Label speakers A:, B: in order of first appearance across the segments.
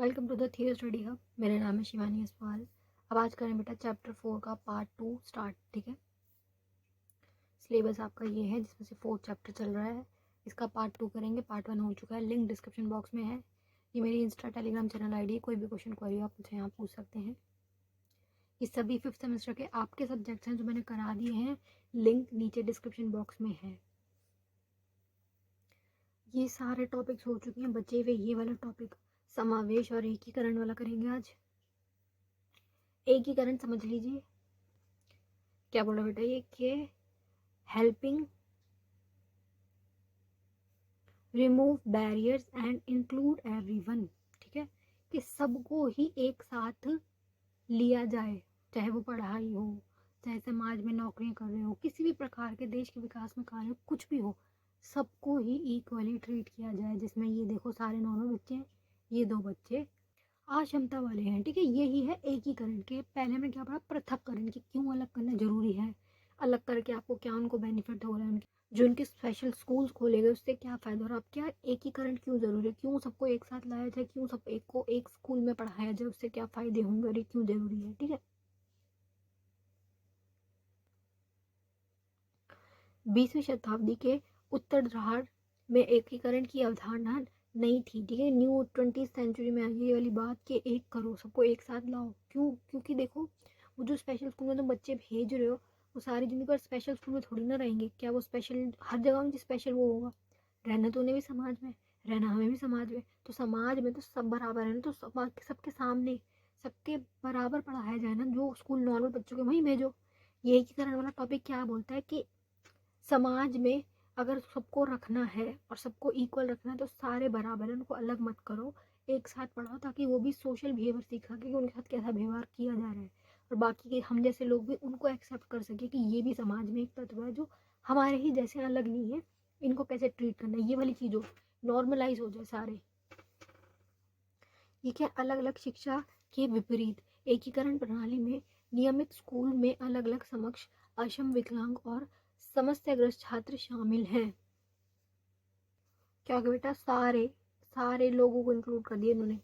A: Welcome to the थियो study hub. मेरा नाम है शिवानी असवाल। अब आज करें बेटा चैप्टर 4 का पार्ट 2 स्टार्ट। ठीक है, सिलेबस आपका ये है जिसमें से 4 चैप्टर चल रहा है। इसका पार्ट 2 करेंगे। पार्ट 1 हो चुका है, लिंक डिस्क्रिप्शन बॉक्स में है। ये मेरी इंस्टा टेलीग्राम चैनल आईडी है। कोई भी क्वेश्चन क्वेरी आप मुझसे यहाँ पूछ सकते हैं। ये सभी 5th सेमेस्टर के आपके सब्जेक्ट्स हैं जो मैंने करा दिए हैं। लिंक नीचे डिस्क्रिप्शन बॉक्स में है। ये सारे टॉपिक्स हो चुके हैं, बचे हुए ये वाला टॉपिक समावेश और एकीकरण वाला करेंगे आज। एकीकरण समझ लीजिए क्या बोला बेटा, ये कि helping remove barriers and include everyone. ठीक है, कि सबको ही एक साथ लिया जाए, चाहे वो पढ़ाई हो, चाहे समाज में नौकरियां कर रहे हो, किसी भी प्रकार के देश के विकास में कार्य कुछ भी हो, सबको ही इक्वली ट्रीट किया जाए। जिसमें ये देखो सारे नॉर्मल बच्चे हैं, ये 2 बच्चे अक्षमता वाले हैं। ठीक है, यही है एकीकरण के। पहले हमने क्या पढ़ा, पृथककरण की क्यों अलग करना जरूरी है, अलग करके आपको क्या उनको बेनिफिट हो रहा है, जो उनके स्पेशल स्कूल्स खोले गए उससे क्या फायदा हो रहा है, अब क्या एकीकरण क्यों जरूरी है, क्यों सबको एक साथ लाया जाए, क्यों सब एक को एक स्कूल में पढ़ाया जाए, उससे क्या फायदे होंगे और ये क्यों जरूरी है। ठीक है, 20वीं शताब्दी के उत्तरार्ध में एकीकरण की अवधारणा नहीं थी। ठीक है, न्यू 20th सेंचुरी में आई ये वाली बात कि एक करो, सबको एक साथ लाओ। क्यों? क्योंकि देखो वो जो स्पेशल स्कूल में तुम बच्चे भेज रहे हो, वो सारी जिंदगी पर स्पेशल स्कूल में थोड़ी ना रहेंगे। क्या वो स्पेशल हर जगह उनकी स्पेशल वो होगा? रहना तो उन्हें भी समाज में, रहना हमें भी समाज में। तो समाज में तो सब बराबर है ना, तो सबके सामने सबके बराबर पढ़ाया जाए ना। जो स्कूल नॉर्मल बच्चों के वहीं भेजो। ये एकीकरण वाला टॉपिक क्या बोलता है कि समाज में अगर सबको रखना है और सबको इक्वल रखना है तो सारे बराबर है, उनको अलग मत करो, एक साथ पढ़ाओ, ताकि वो भी सोशल बिहेवियर सीख सके कि उनके साथ कैसा व्यवहार किया जा रहा है, और बाकी के हम जैसे लोग भी उनको एक्सेप्ट कर सके कि ये भी समाज में एक तत्व है जो हमारे ही जैसे अलग नहीं है, इनको कैसे ट्रीट करना है, ये वाली चीज़ों नॉर्मलाइज हो जाए सारे। ये क्या, अलग अलग शिक्षा के विपरीत एकीकरण प्रणाली में नियमित स्कूल में अलग अलग समक्ष अक्षम, विकलांग और समस्याग्रस्त छात्र शामिल हैं। क्या हो गया बेटा, सारे सारे लोगों को इंक्लूड कर दिया इन्होंने।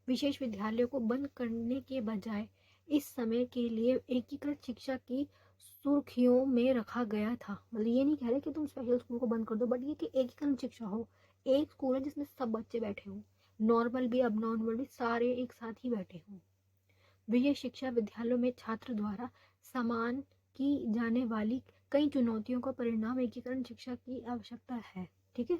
A: विशेष विद्यालयों को बंद करने के बजाय इस समय के लिए एकीकृत शिक्षा की सुर्खियों में रखा गया था। मतलब ये नहीं कह रहे कि तुम स्पेशल स्कूल को बंद कर दो, बट ये कि एकीकृत शिक्षा हो। एक स्कूल है जिसमें सब बच्चे बैठे हों, नॉर्मल भी अब नॉर्मल भी सारे एक साथ ही बैठे हों। विशेष शिक्षा विद्यालयों में छात्र द्वारा समान की जाने वाली कई चुनौतियों का परिणाम एकीकरण शिक्षा की आवश्यकता है। ठीक है,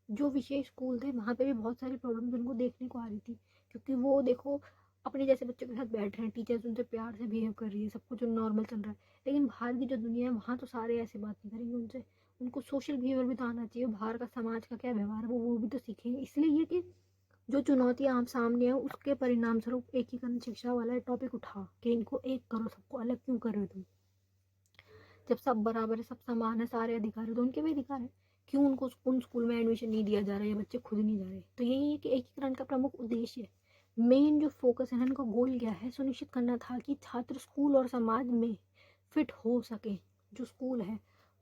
A: जो विशेष स्कूल थे वहाँ पे भी बहुत सारी प्रॉब्लम्स उनको देखने को आ रही थी, क्योंकि वो देखो अपने जैसे बच्चों के साथ बैठ रहे हैं, टीचर्स उनसे प्यार से बिहेव कर रही है, सब कुछ नॉर्मल चल रहा है। लेकिन बाहर की जो दुनिया है वहाँ तो सारे ऐसे बात नहीं करेंगे उनसे, उनको सोशल बिहेवियर भी तो आना चाहिए, बाहर का समाज का क्या व्यवहार है वो भी तो सीखेंगे। इसलिए ये कि जो चुनौतियां आप सामने है उसके परिणाम स्वरूप एकीकरण शिक्षा वाला टॉपिक उठा कि इनको एक करो, सबको अलग क्यों कर रहे हो तुम? जब सब बराबर है, सब समान है, सारे अधिकार है, तो उनके भी अधिकार है, क्यों उनको उन स्कूल में एडमिशन नहीं दिया जा रहा है या बच्चे खुद नहीं जा रहे? तो यही है कि एकीकरण का प्रमुख उद्देश्य है, मेन जो फोकस है ना, इनका गोल क्या है, सुनिश्चित करना था कि छात्र स्कूल और समाज में फिट हो सके। जो स्कूल है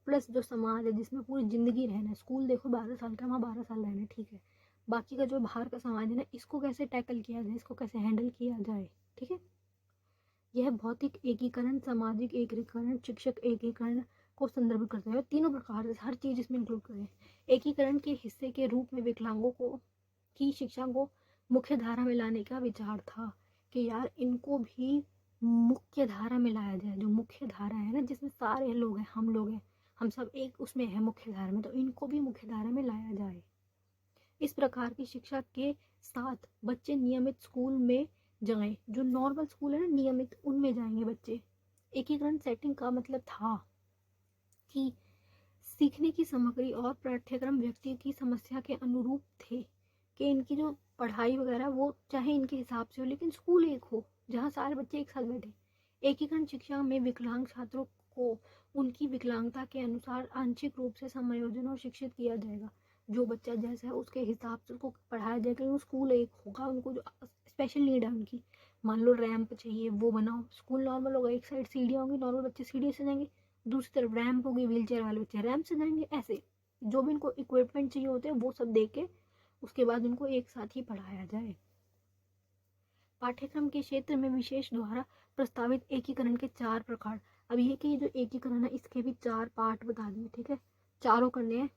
A: प्लस जो समाज है जिसमें पूरी जिंदगी रहना है। स्कूल देखो 12 साल का, वहाँ 12 साल रहना है, ठीक है। बाकी का जो बाहर का समाज है ना, इसको कैसे टैकल किया जाए, इसको कैसे हैंडल किया जाए। ठीक है, यह भौतिक एकीकरण, सामाजिक एकीकरण, शिक्षक एकीकरण को संदर्भित करता है। तीनों प्रकार से हर चीज इसमें इंक्लूड करें। एकीकरण के हिस्से के रूप में विकलांगों को की शिक्षा को मुख्य धारा में लाने का विचार था कि यार इनको भी मुख्य धारा में लाया जाए। जो मुख्य धारा है ना, जिसमें सारे लोग हैं, हम लोग हैं, हम सब एक उसमें है मुख्य धारा में, तो इनको भी मुख्य धारा में लाया जाए। इस प्रकार की शिक्षा के साथ बच्चे नियमित स्कूल में जाएं, जो नॉर्मल स्कूल है ना नियमित, उनमें जाएंगे बच्चे। एकीकरण सेटिंग का मतलब था कि सीखने की सामग्री और पाठ्यक्रम व्यक्ति की समस्या के अनुरूप थे, कि इनकी जो पढ़ाई वगैरह वो चाहे इनके हिसाब से हो, लेकिन स्कूल एक हो जहाँ सारे बच्चे एक साथ बैठे। एकीकरण शिक्षा में विकलांग छात्रों को उनकी विकलांगता के अनुसार आंशिक रूप से समायोजन और शिक्षित किया जाएगा। जो बच्चा जैसा है उसके हिसाब से उसको पढ़ाया जाएगा, लेकिन स्कूल एक होगा। उनको जो स्पेशल नीड है उनकी, मान लो रैंप चाहिए वो बनाओ, स्कूल नॉर्मल होगा, एक साइड सीढ़ियाँ होंगी, नॉर्मल बच्चे सीढ़ी से जाएंगे, दूसरी तरफ रैंप होगी, व्हील चेयर वाले बच्चे रैंप से जाएंगे। ऐसे जो भी इनको इक्विपमेंट चाहिए होते हैं वो सब दे के उसके बाद उनको एक साथ ही पढ़ाया जाए। पाठ्यक्रम के क्षेत्र में विशेष द्वारा प्रस्तावित एकीकरण के 4 प्रकार। अब ये कि जो एकीकरण है इसके भी 4 पार्ट बता दिए, ठीक है, चारों करने हैं।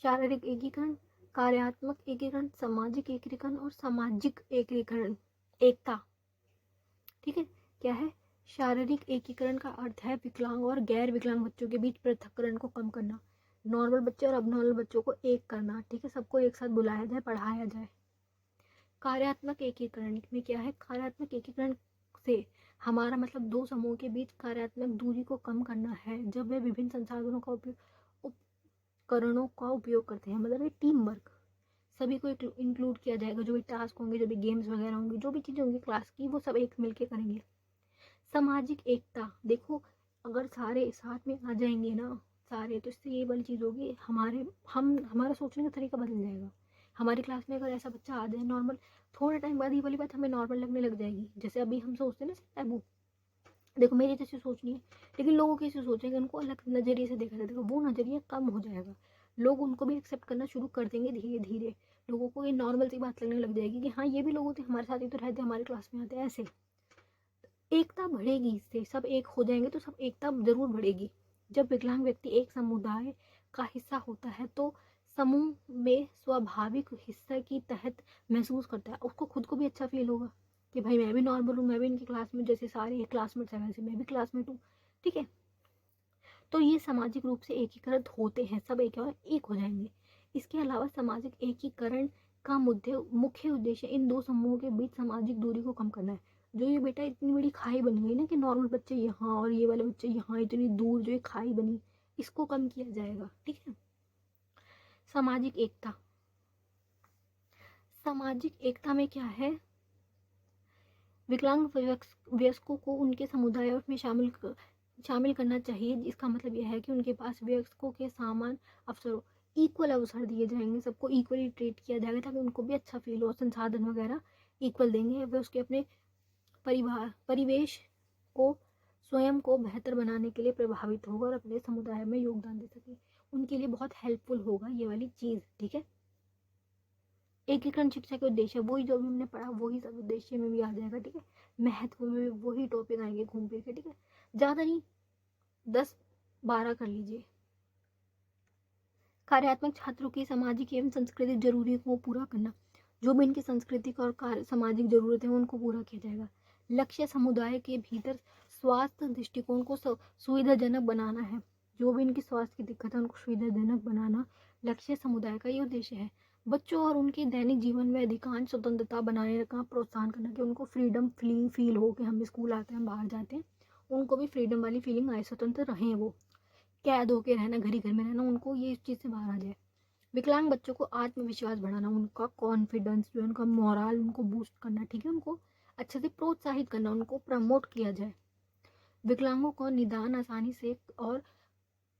A: शारीरिक एकीकरण, कार्यात्मक एकीकरण, सामाजिक एकीकरण और सामाजिक एकीकरण, एकता। ठीक है, क्या है? शारीरिक एकीकरण का अर्थ है विकलांग और गैर विकलांग बच्चों के बीच पृथक्करण को कम करना, नॉर्मल बच्चे और अबनॉर्मल बच्चों को एक करना, ठीक है, सबको एक साथ बुलाया जाए, पढ़ाया जाए। कार्यात्मक एकीकरण में क्या है? कार्यात्मक एकीकरण से हमारा मतलब दो समूह के बीच कार्यात्मक दूरी को कम करना है जब वे विभिन्न संसाधनों का उपकरणों का उपयोग करते हैं, मतलब ये टीम वर्क, सभी को इंक्लूड किया जाएगा, जो भी टास्क होंगे, जो भी गेम्स वगैरह होंगे, जो भी चीज़ें होंगी क्लास की, वो सब एक मिलके करेंगे। सामाजिक एकता, देखो अगर सारे साथ में आ जाएंगे ना सारे, तो इससे ये वाली चीज़ होगी, हमारा सोचने का तरीका बदल जाएगा। हमारी क्लास में अगर ऐसा बच्चा आ जाए नॉर्मल, थोड़े टाइम बाद ये वाली बात हमें नॉर्मल लगने लग जाएगी। जैसे अभी हम सोचते हैं ना टैबू, देखो मेरी जैसी सोचनी है, लेकिन लोगों कैसे सोचेंगे, उनको अलग नज़रिए से देखा जाएगा, वो नज़रिया कम हो जाएगा, लोग उनको भी एक्सेप्ट करना शुरू कर देंगे धीरे धीरे। लोगों को ये नॉर्मल सी बात लगने लग जाएगी कि हाँ ये भी लोग होते, हमारे साथ ही तो रहते, हमारे क्लास में आते हैं, ऐसे एकता बढ़ेगी। इससे सब एक हो जाएंगे तो सब एकता जरूर बढ़ेगी। जब विकलांग व्यक्ति एक समुदाय का हिस्सा होता है तो समूह में स्वाभाविक हिस्सा की तहत महसूस करता है, उसको खुद को भी अच्छा फील होगा कि भाई मैं भी नॉर्मल हूँ, मैं भी इनकी क्लास में जैसे सारे क्लासमेट्स हैं वैसे मैं भी क्लासमेट हूँ, ठीक है। तो ये सामाजिक रूप से एकीकृत होते हैं, सब एक हो जाएंगे। इसके अलावा सामाजिक एकीकरण का मुख्य उद्देश्य इन दो समूहों के बीच सामाजिक दूरी को कम करना है। जो ये बेटा इतनी बड़ी खाई बन गई ना कि नॉर्मल बच्चे यहाँ और ये वाले बच्चे यहाँ, इतनी दूर जो ये खाई बनी, इसको कम किया जाएगा, ठीक है। सामाजिक एकता, सामाजिक एकता में क्या है? विकलांग वयस्कों को उनके समुदाय में शामिल करना चाहिए। इसका मतलब यह है कि उनके पास वयस्कों के समान अवसरों, इक्वल अवसर दिए जाएंगे, सबको इक्वली ट्रीट किया जाएगा ताकि उनको भी अच्छा फील हो, संसाधन वगैरह इक्वल देंगे, वे उसके अपने परिवेश को स्वयं को बेहतर बनाने के लिए प्रभावित होगा और अपने समुदाय में योगदान दे सके, उनके लिए बहुत हेल्पफुल होगा ये वाली चीज़, ठीक है। एकीकरण शिक्षा के उद्देश्य वही जो भी हमने पढ़ा वही सब उद्देश्य में भी आ जाएगा, ठीक है। महत्व में भी वही टॉपिक आएंगे घूम फिर के, ठीक है, ज़्यादा नहीं, 10-12 कर लीजिए। कार्यात्मक छात्रों की सामाजिक एवं सांस्कृतिक जरूरी को पूरा करना, जो भी इनकी सांस्कृतिक और सामाजिक जरूरतें हैं उनको पूरा किया जाएगा। लक्ष्य समुदाय के भीतर स्वास्थ्य दृष्टिकोण को सुविधाजनक बनाना है, जो भी इनकी स्वास्थ्य की दिक्कत है उनको सुविधाजनक बनाना लक्ष्य समुदाय का ये उद्देश्य है। बच्चों और उनके दैनिक जीवन में अधिकांश स्वतंत्रता बनाए रखना, प्रोत्साहन करना कि उनको फ्रीडम फील हो कि हम स्कूल आते हैं, बाहर जाते हैं, उनको भी फ्रीडम वाली फीलिंग आए, स्वतंत्र रहें, वो कैद होके रहना, घर ही घर में रहना, उनको ये इस चीज़ से बाहर आ जाए। विकलांग बच्चों को आत्मविश्वास बढ़ाना, उनका कॉन्फिडेंस जो है, उनका मोरल उनको बूस्ट करना, ठीक है, उनको अच्छे से प्रोत्साहित करना, उनको प्रमोट किया जाए। विकलांगों को निदान आसानी से और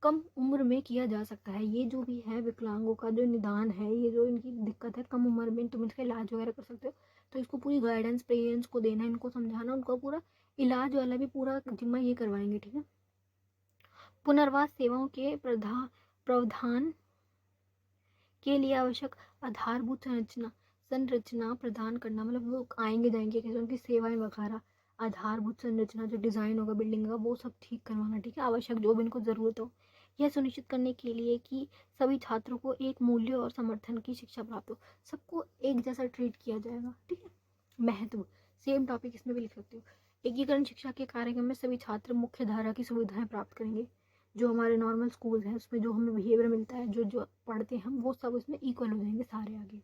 A: कम उम्र में किया जा सकता है। ये जो भी है विकलांगों का जो निदान है, ये जो इनकी दिक्कत है, कम उम्र में तुम इसका इलाज वगैरह कर सकते हो, तो इसको पूरी गाइडेंस पेरेंट्स को देना, इनको समझाना, उनका पूरा इलाज वाला भी पूरा जिम्मा ये करवाएंगे, ठीक है। पुनर्वास सेवाओं के प्रावधान के लिए आवश्यक आधारभूत संरचना प्रदान करना, मतलब वो आएंगे जाएंगे कैसे, उनकी सेवाएं वगैरह, आधारभूत संरचना जो डिज़ाइन होगा बिल्डिंग का वो सब ठीक करवाना, ठीक है, आवश्यक जो भी इनको ज़रूरत हो, यह सुनिश्चित करने के लिए कि सभी छात्रों को एक मूल्य और समर्थन की शिक्षा प्राप्त हो, सबको एक जैसा ट्रीट किया जाएगा, ठीक है। महत्व, सेम टॉपिक इसमें भी लिख सकते हो। एकीकरण शिक्षा के कार्यक्रम में सभी छात्र मुख्य धारा की सुविधाएं प्राप्त करेंगे, जो हमारे नॉर्मल स्कूल हैं उसमें जो हमें बिहेवियर मिलता है, जो जो पढ़ते हैं हम, वो सब उसमें इक्वल हो जाएंगे सारे आगे।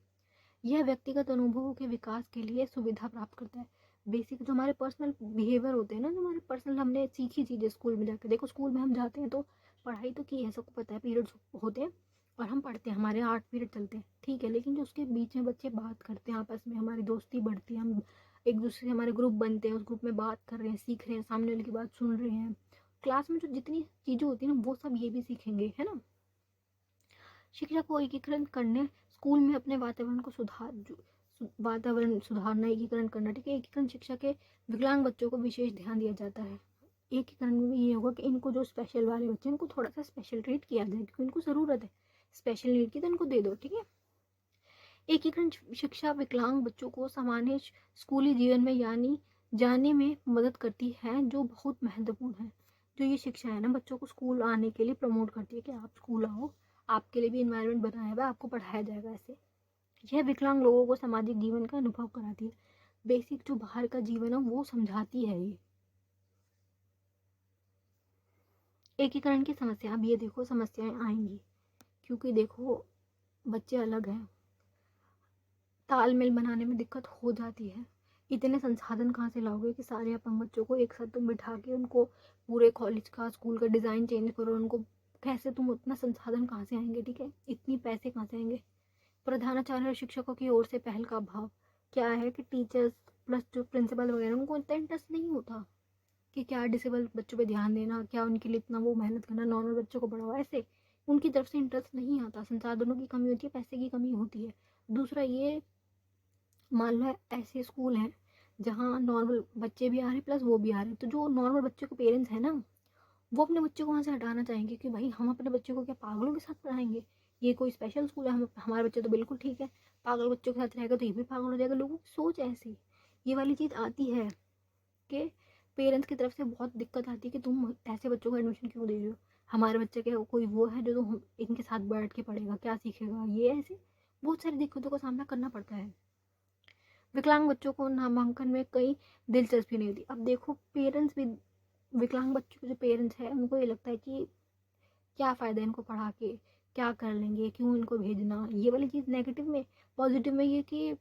A: यह व्यक्तिगत अनुभवों के विकास के लिए सुविधा प्राप्त करता है। बेसिक जो हमारे पर्सनल बिहेवियर होते हैं ना, जो हमारे पर्सनल हमने सीखी चीज़ें स्कूल में जाकर, देखो स्कूल में हम जाते हैं तो पढ़ाई तो की है, सबको पता है, पीरियड्स होते हैं और हम पढ़ते हैं, हमारे 8 पीरियड चलते हैं, ठीक है, लेकिन जो उसके बीच में बच्चे बात करते हैं आपस में, हमारी दोस्ती बढ़ती है, हम एक दूसरे से हमारे ग्रुप बनते हैं, उस ग्रुप में बात कर रहे हैं, सीख रहे हैं, सामने वाले की बात सुन रहे हैं, क्लास में जो जितनी चीज़ें होती है ना वो सब ये भी सीखेंगे, है ना। शिक्षा को एकीकरण करने, स्कूल में अपने वातावरण सुधारना, एकीकरण करना, ठीक है। एकीकरण शिक्षा के विकलांग बच्चों को विशेष ध्यान दिया जाता है। एकीकरण में ये होगा कि इनको जो स्पेशल वाले बच्चे हैं इनको थोड़ा सा स्पेशल ट्रीट किया जाए, क्योंकि इनको ज़रूरत है स्पेशल नीड की, तो इनको दे दो, ठीक है। एकीकरण शिक्षा विकलांग बच्चों को सामान्य स्कूली जीवन में यानी जाने में मदद करती है, जो बहुत महत्वपूर्ण है। जो ये शिक्षा है ना, बच्चों को स्कूल आने के लिए प्रमोट करती है कि आप स्कूल आओ, आपके लिए भी इन्वायरमेंट बनाया हुआ है, आपको पढ़ाया जाएगा ऐसे। यह विकलांग लोगों को सामाजिक जीवन का अनुभव कराती है। बेसिक जो बाहर का जीवन है वो समझाती है ये। एकीकरण की समस्या, अब ये देखो समस्याएं आएंगी, क्योंकि देखो बच्चे अलग हैं, तालमेल बनाने में दिक्कत हो जाती है। इतने संसाधन कहाँ से लाओगे कि सारे अपंग बच्चों को एक साथ तुम बिठा के उनको पूरे कॉलेज का स्कूल का डिज़ाइन चेंज करो उनको, कैसे तुम उतना संसाधन कहाँ से आएंगे, ठीक है, इतनी पैसे कहाँ से आएंगे। प्रधानाचार्य और शिक्षकों की ओर से पहल का अभाव क्या है कि टीचर्स प्लस जो प्रिंसिपल वगैरह उनको इतना इंटरेस्ट नहीं होता कि क्या डिसेबल बच्चों पे ध्यान देना, क्या उनके लिए इतना वो मेहनत करना, नॉर्मल बच्चों को बढ़ावा, ऐसे उनकी तरफ से इंटरेस्ट नहीं आता। संसाधनों की कमी होती है, पैसे की कमी होती है। दूसरा ये, मान लो ऐसे स्कूल हैं जहाँ नॉर्मल बच्चे भी आ रहे हैं प्लस वो भी आ रहे हैं, तो जो नॉर्मल बच्चे को पेरेंट्स है ना, वो अपने बच्चे को वहाँ से हटाना चाहेंगे कि भाई हम अपने बच्चे को क्या पागलों के साथ पढ़ाएंगे, ये कोई स्पेशल स्कूल है, हम हमारे बच्चे तो बिल्कुल ठीक है, पागल बच्चों के साथ रहेगा तो ये भी पागल हो जाएगा। लोगों की सोच ऐसी, ये वाली चीज़ आती है कि पेरेंट्स की तरफ से बहुत दिक्कत आती है कि तुम ऐसे बच्चों को एडमिशन क्यों दे रहे हो, हमारे बच्चे के कोई वो है जो तो इनके साथ बैठ के पढ़ेगा, क्या सीखेगा, ये ऐसे बहुत सारी दिक्कतों का सामना करना पड़ता है। विकलांग बच्चों को नामांकन में कई दिलचस्पी नहीं होती। अब देखो पेरेंट्स भी, विकलांग बच्चों के जो पेरेंट्स हैं उनको ये लगता है कि क्या फ़ायदा इनको पढ़ा के, क्या कर लेंगे, क्यों इनको भेजना, ये वाली चीज़ नेगेटिव में। पॉजिटिव में ये कि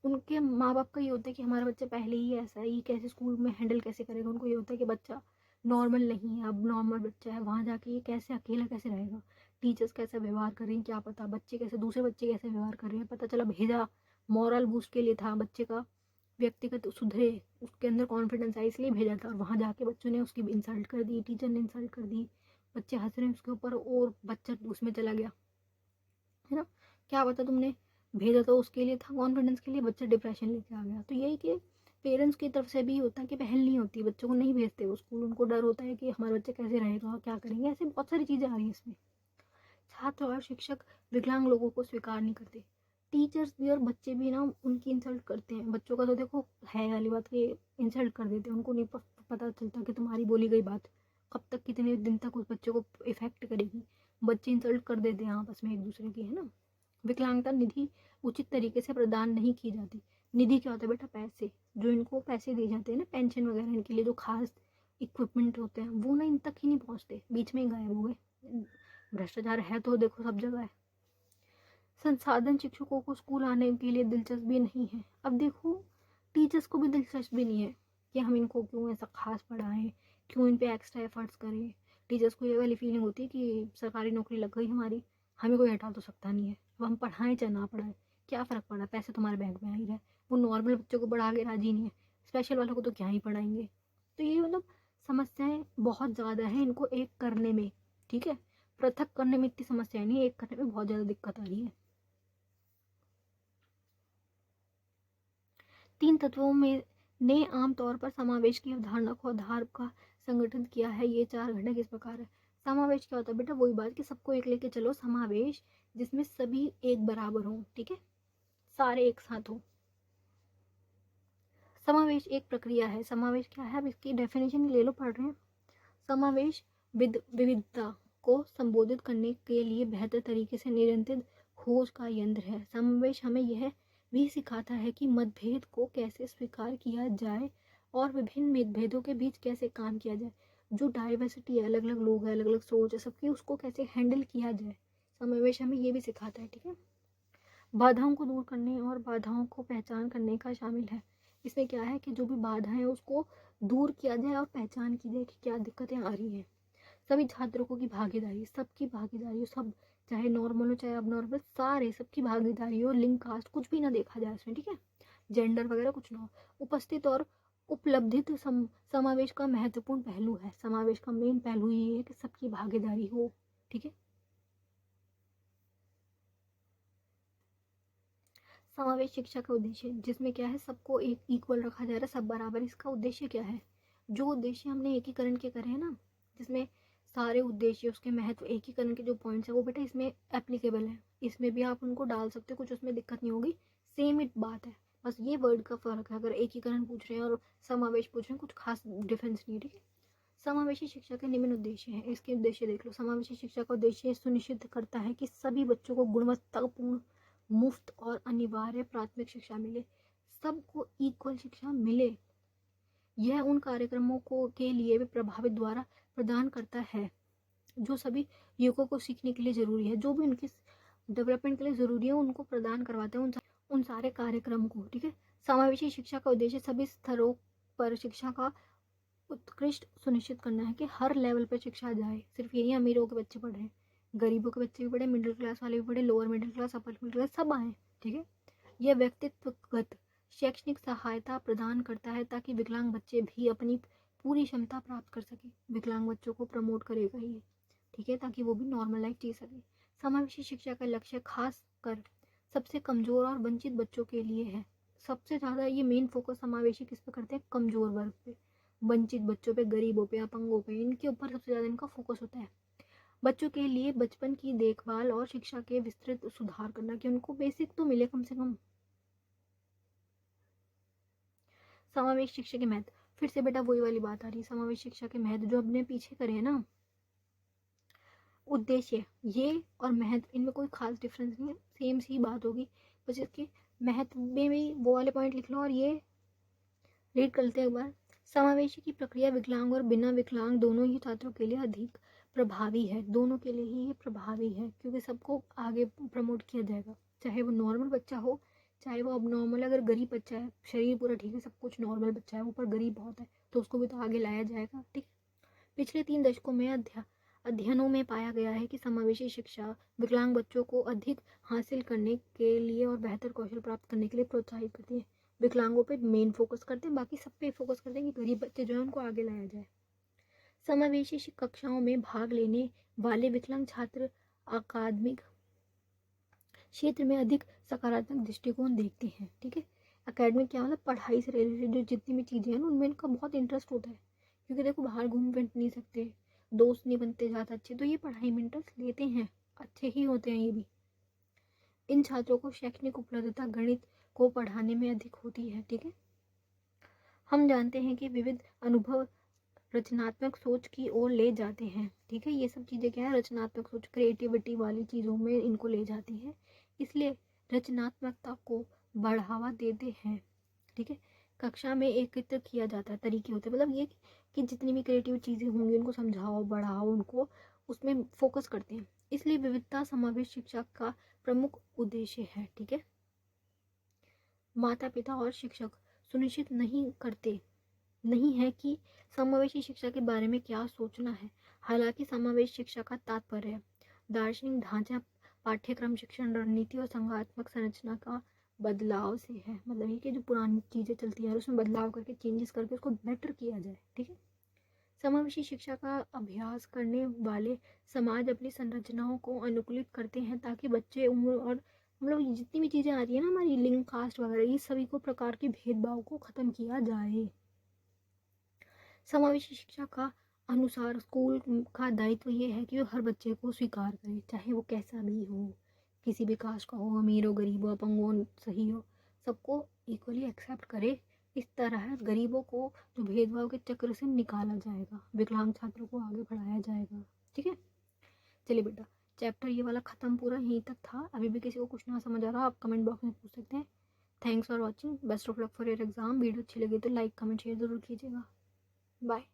A: उनके माँ बाप का ये होता है कि हमारा बच्चा पहले ही ऐसा है, ये कैसे स्कूल में हैंडल कैसे करेगा। उनको ये होता है कि बच्चा नॉर्मल नहीं है, अब नॉर्मल बच्चा है, वहाँ जाके ये कैसे अकेला कैसे रहेगा, टीचर्स कैसे व्यवहार कर रही हैं क्या पता, बच्चे कैसे दूसरे बच्चे कैसे व्यवहार कर रहे हैं, पता चला भेजा मॉरल बूस्ट के लिए था, बच्चे का व्यक्तिगत सुधरे, उसके अंदर कॉन्फिडेंस आए इसलिए भेजा था, और वहाँ जाके बच्चों ने उसकी इंसल्ट कर दी, टीचर ने इंसल्ट कर दी, बच्चे हंस रहे हैं उसके ऊपर और बच्चा उसमें चला गया, है ना। क्या पता तुमने भेजा तो उसके लिए था, कॉन्फिडेंस के लिए, बच्चा डिप्रेशन लेके आ गया। तो यही कि पेरेंट्स की तरफ से भी होता है कि पहल नहीं होती, बच्चों को नहीं भेजते वो स्कूल, उनको डर होता है कि हमारा बच्चा कैसे रहेगा, क्या करेंगे, ऐसे बहुत सारी चीज़ें आ रही हैं इसमें। छात्र और शिक्षक विकलांग लोगों को स्वीकार नहीं करते। टीचर्स भी और बच्चे भी ना उनकी इंसल्ट करते हैं। बच्चों का तो देखो है वाली बात कि इंसल्ट कर देते हैं, उनको नहीं पता चलता कि तुम्हारी बोली गई बात कब तक कितने दिन तक उस बच्चे को इफेक्ट करेगी। बच्चे इंसल्ट कर देते हैं आपस में एक दूसरे की, है ना। विकलांगता निधि उचित तरीके से प्रदान नहीं की जाती। निधि क्या होता है बेटा, पैसे, जो इनको पैसे दिए जाते हैं ना, पेंशन वगैरह इनके लिए जो खास इक्विपमेंट होते हैं वो ना इन तक ही नहीं पहुंचते, बीच में ही गायब हो गए। भ्रष्टाचार है तो देखो सब जगह है। संसाधन, शिक्षकों को स्कूल आने के लिए दिलचस्पी नहीं है। अब देखो टीचर्स को भी दिलचस्पी नहीं है कि हम इनको क्यों ऐसा खास पढ़ाएं, क्यों इन पे एक्स्ट्रा एफर्ट्स करें। टीचर्स को ये वाली फीलिंग होती है कि सरकारी नौकरी लग गई हमारी, हमें कोई हटा तो सकता नहीं है, अब हम पढ़ाएं चाहे ना पढ़ाएं, क्या फ़र्क पड़ा, पैसे तुम्हारे बैंक में आ ही रहे। वो नॉर्मल बच्चों को पढ़ा के राजी नहीं है, स्पेशल वालों को तो क्या ही पढ़ाएंगे। तो ये मतलब समस्याएं बहुत ज़्यादा हैं इनको एक करने में, ठीक है। पृथक करने में इतनी समस्या नहीं है, एक करने में बहुत ज़्यादा दिक्कत आ रही है। 3 तत्वों में ने आम तौर पर समावेश की अवधारणा को आधार का संगठित किया है। ये 4 घटक इस प्रकार है। समावेश क्या होता है बेटा, वही बात कि सबको एक लेके चलो, समावेश जिसमें सभी एक बराबर हों, ठीक है, सारे एक साथ हो। समावेश एक प्रक्रिया है। समावेश क्या है, अब इसकी डेफिनेशन ले लो, पढ़ रहे हैं। समावेश विविधता को संबोधित करने के लिए बेहतर तरीके से नियंत्रित खोज का यंत्र है। समावेश हमें यह भी सिखाता है कि मतभेद को कैसे स्वीकार किया जाए और विभिन्न मतभेदों के बीच कैसे काम किया जाए। जो डाइवर्सिटी है, अलग अलग लोग हैं, अलग अलग सोच है सबकी, उसको कैसे हैंडल किया जाए, समावेश हमें ये भी सिखाता है, ठीक है। बाधाओं को दूर करने और बाधाओं को पहचान करने का शामिल है। इसमें क्या है कि जो भी बाधा है उसको दूर किया जाए और पहचान की जाए कि क्या दिक्कतें आ रही हैं। सभी छात्रों की भागीदारी, सबकी भागीदारी हो, सब चाहे नॉर्मल हो चाहे अब नॉर्मल, सारे सबकी भागीदारी हो, लिंग कास्ट कुछ भी ना देखा जाए इसमें, ठीक है, जेंडर वगैरह कुछ ना हो। उपस्थित और उपलब्धित समावेश का महत्वपूर्ण पहलू है। समावेश का मेन पहलू ये है कि सबकी भागीदारी हो, ठीक है। समावेश शिक्षा का उद्देश्य, जिसमें क्या है सबको एक इक्वल रखा जा रहा है, सब बराबर। इसका उद्देश्य क्या है, जो उद्देश्य हमने एकीकरण के करे हैं ना, जिसमें सारे उद्देश्य उसके महत्व एकीकरण के जो पॉइंट्स है वो बेटा इसमें एप्लीकेबल है। इसमें भी आप उनको डाल सकते हो, कुछ उसमें दिक्कत नहीं होगी, सेम ही बात है, बस ये वर्ड का फ़र्क है। अगर एकीकरण पूछ रहे हैं और समावेश पूछ रहे हैं, कुछ खास डिफरेंस नहीं है, ठीक है। समावेशी शिक्षा के निम्न उद्देश्य हैं, इसके उद्देश्य देख लो। समावेशी शिक्षा का उद्देश्य सुनिश्चित करता है कि सभी बच्चों को गुणवत्तापूर्ण, मुफ्त और अनिवार्य प्राथमिक शिक्षा मिले, सबको इक्वल शिक्षा मिले। यह उन कार्यक्रमों को के लिए भी प्रभावित द्वारा प्रदान करता है जो सभी युवकों को सीखने के लिए ज़रूरी है, जो भी उनकी डेवलपमेंट के लिए ज़रूरी है उनको प्रदान करवाते हैं उन सारे कार्यक्रम को, ठीक है। समावेशी शिक्षा का उद्देश्य सभी स्तरों पर शिक्षा का उत्कृष्ट सुनिश्चित करना है कि हर लेवल पर शिक्षा जाए। सिर्फ यही अमीरों के बच्चे पढ़ रहे हैं, गरीबों के बच्चे भी पढ़े, मिडिल क्लास वाले भी पढ़े, lower middle class, upper middle class, सब आए, ठीक है। यह व्यक्तित्वगत शैक्षणिक सहायता प्रदान करता है ताकि विकलांग बच्चे भी अपनी पूरी क्षमता प्राप्त कर सके। विकलांग बच्चों को प्रमोट करेगा ये, ठीक है, ताकि वो भी नॉर्मल लाइफ जी सके। समावेशी शिक्षा का लक्ष्य खास कर सबसे कमज़ोर और वंचित बच्चों के लिए है। सबसे ज़्यादा ये मेन फोकस समावेशी किस पे करते हैं? कमज़ोर वर्ग पे, वंचित बच्चों पे, गरीबों पे, अपंगों पे, इनके ऊपर सबसे ज़्यादा इनका फोकस होता है। बच्चों के लिए बचपन की देखभाल और शिक्षा के विस्तृत सुधार करना, कि उनको बेसिक तो मिले कम से कम। समावेश शिक्षा के महत्व, फिर से बेटा वही वाली बात आ रही है, समावेश शिक्षा के महत्व जो अपने पीछे करे है ना। उद्देश्य ये और महत्व, इनमें कोई खास डिफरेंस नहीं है, सेम सी बात होगी, बस इसके महत्व में भी वो वाले पॉइंट लिख लो और ये रीड करते हैं एक बार। समावेशी की प्रक्रिया विकलांग और बिना विकलांग दोनों ही छात्रों के लिए अधिक प्रभावी है, दोनों के लिए ही ये प्रभावी है, क्योंकि सबको आगे प्रमोट किया जाएगा, चाहे वो नॉर्मल बच्चा हो, चाहे वो अब नॉर्मल, अगर गरीब बच्चा है, शरीर पूरा ठीक है, सब कुछ नॉर्मल बच्चा है, ऊपर गरीब बहुत है, तो उसको भी तो आगे लाया जाएगा, ठीक। पिछले 3 दशकों में अध्ययनों में पाया गया है कि समावेशी शिक्षा विकलांग बच्चों को अधिक हासिल करने के लिए और बेहतर कौशल प्राप्त करने के लिए प्रोत्साहित करती है। विकलांगों पे मेन फोकस करते हैं, बाकी सब पे फोकस करते हैं कि गरीब बच्चे जो है उनको आगे लाया जाए। समावेशी कक्षाओं में भाग लेने वाले विकलांग छात्र अकादमिक क्षेत्र में अधिक सकारात्मक दृष्टिकोण देखते हैं, ठीक है। अकेडमिक क्या मतलब? पढ़ाई से रिलेटेड जो जितनी भी चीज़ें हैं ना उनमें इनका बहुत इंटरेस्ट होता है, क्योंकि देखो बाहर घूम फिर नहीं सकते, दोस्त नहीं बनते ज़्यादा अच्छे, तो ये पढ़ाई में इंटरेस्ट लेते हैं, अच्छे ही होते हैं ये भी। इन छात्रों को शैक्षणिक उपलब्धता गणित को पढ़ाने में अधिक होती है, ठीक है। हम जानते हैं कि विविध अनुभव रचनात्मक सोच की ओर ले जाते हैं, ठीक है। ये सब चीज़ें क्या है? रचनात्मक सोच, क्रिएटिविटी वाली चीज़ों में इनको ले जाती हैं, इसलिए रचनात्मकता को बढ़ावा देते हैं, ठीक है। कक्षा में एकत्रित किया जाता है, तरीके होते हैं, मतलब ये कि जितनी भी क्रिएटिव चीज़ें होंगी उनको समझाओ, बढ़ाओ, उनको उसमें फोकस करते हैं, इसलिए विविधता समावेश शिक्षा का प्रमुख उद्देश्य है, ठीक है। माता पिता और शिक्षक सुनिश्चित नहीं है कि समावेशी शिक्षा के बारे में क्या सोचना है। हालांकि समावेश शिक्षा का तात्पर्य दार्शनिक ढांचा, पाठ्यक्रम, शिक्षण रणनीति और संज्ञानात्मक संरचना का बदलाव से है, मतलब ये कि जो पुरानी चीज़ें चलती हैं उसमें बदलाव करके, चेंजेस करके उसको बेटर किया जाए, ठीक है। समावेशी शिक्षा का अभ्यास करने वाले समाज अपनी संरचनाओं को अनुकूलित करते हैं ताकि बच्चे, उम्र और मतलब जितनी भी चीज़ें आ रही है ना हमारी लिंग, कास्ट वगैरह, ये सभी को प्रकार के भेदभाव को ख़त्म किया जाए। समावेशी शिक्षा का अनुसार स्कूल का दायित्व ये है कि वो हर बच्चे को स्वीकार करे, चाहे वो कैसा भी हो, किसी भी कास्ट का हो, अमीर हो, गरीब हो, अपंग हो, सही हो, सबको इक्वली एक्सेप्ट करे। इस तरह गरीबों को जो भेदभाव के चक्र से निकाला जाएगा, विकलांग छात्रों को आगे बढ़ाया जाएगा, ठीक है। चलिए बेटा, चैप्टर ये वाला ख़त्म, पूरा यहीं तक था। अभी भी किसी को कुछ ना समझ आ रहा आप कमेंट बॉक्स में पूछ सकते हैं। Thanks for watching, best of luck for your exam. Video अच्छी लगी तो लाइक कमेंट शेयर ज़रूर कीजिएगा। बाय।